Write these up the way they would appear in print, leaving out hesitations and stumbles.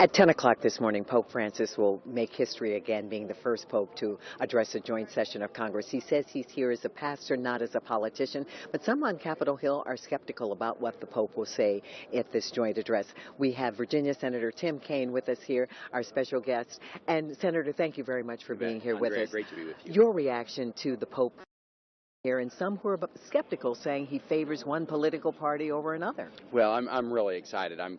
At 10 o'clock this morning, Pope Francis will make history again, being the first pope to address a joint session of Congress. He says he's here as a pastor, not as a politician, but some on Capitol Hill are skeptical about what the Pope will say at this joint address. We have Virginia Senator Tim Kaine with us here, our special guest. And Senator, thank you very much for being here with us. Great to be with you. Your reaction to the Pope here, and some who are skeptical, saying he favors one political party over another. Well, I'm really excited. I'm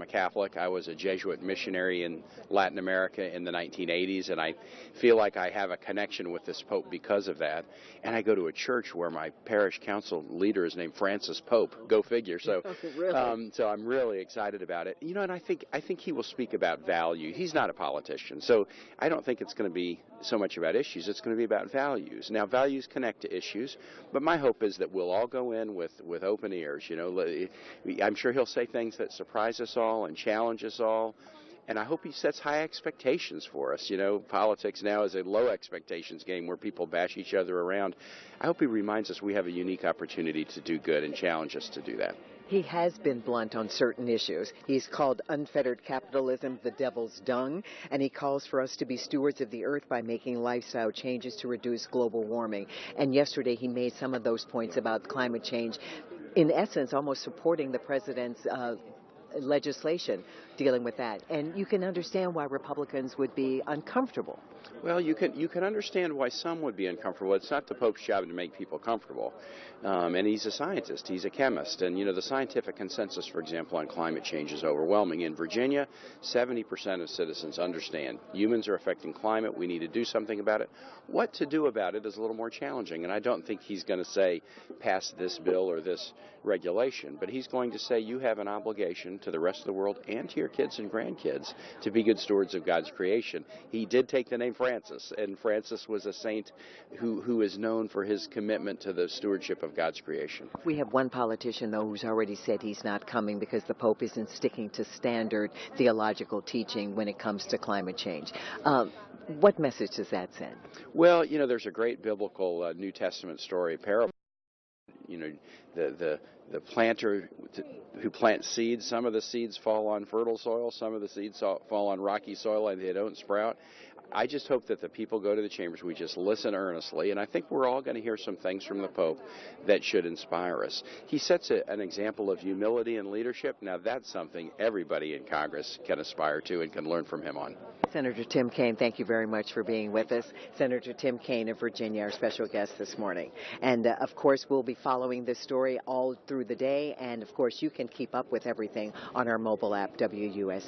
a Catholic. I was a Jesuit missionary in Latin America in the 1980s, and I feel like I have a connection with this Pope because of that. And I go to a church where my parish council leader is named Francis Pope. Go figure. So, really? So I'm really excited about it. You know, and I think he will speak about value. He's not a politician, so I don't think it's going to be so much about issues. It's going to be about values. Now, values connect to issues, but my hope is that we'll all go in with open ears. You know, I'm sure he'll say things that surprise us all and challenge us all, and I hope he sets high expectations for us. You know, politics now is a low expectations game where people bash each other around. I hope he reminds us we have a unique opportunity to do good and challenge us to do that. He has been blunt on certain issues. He's called unfettered capitalism the devil's dung, and he calls for us to be stewards of the earth by making lifestyle changes to reduce global warming. And yesterday he made some of those points about climate change, in essence almost supporting the president's legislation dealing with that. And you can understand why Republicans would be uncomfortable. Well, you can understand why some would be uncomfortable. It's not the Pope's job to make people comfortable. And he's a scientist. He's a chemist. And, you know, the scientific consensus, for example, on climate change is overwhelming. In Virginia, 70% of citizens understand humans are affecting climate. We need to do something about it. What to do about it is a little more challenging. And I don't think he's going to say, pass this bill or this regulation. But he's going to say, you have an obligation to the rest of the world and to your kids and grandkids to be good stewards of God's creation. He did take the name Francis, and Francis was a saint who is known for his commitment to the stewardship of God's creation. We have one politician, though, who's already said he's not coming because the Pope isn't sticking to standard theological teaching when it comes to climate change. What message does that send? Well, you know, there's a great biblical New Testament story, parable. You know, the planter who plants seeds, some of the seeds fall on fertile soil, some of the seeds fall on rocky soil and they don't sprout. I just hope that the people go to the chambers, we just listen earnestly, and I think we're all going to hear some things from the Pope that should inspire us. He sets an example of humility and leadership. Now, that's something everybody in Congress can aspire to and can learn from him on. Senator Tim Kaine, thank you very much for being with us. Senator Tim Kaine of Virginia, our special guest this morning. And, of course, we'll be following this story all through the day, and, of course, you can keep up with everything on our mobile app, WUSA.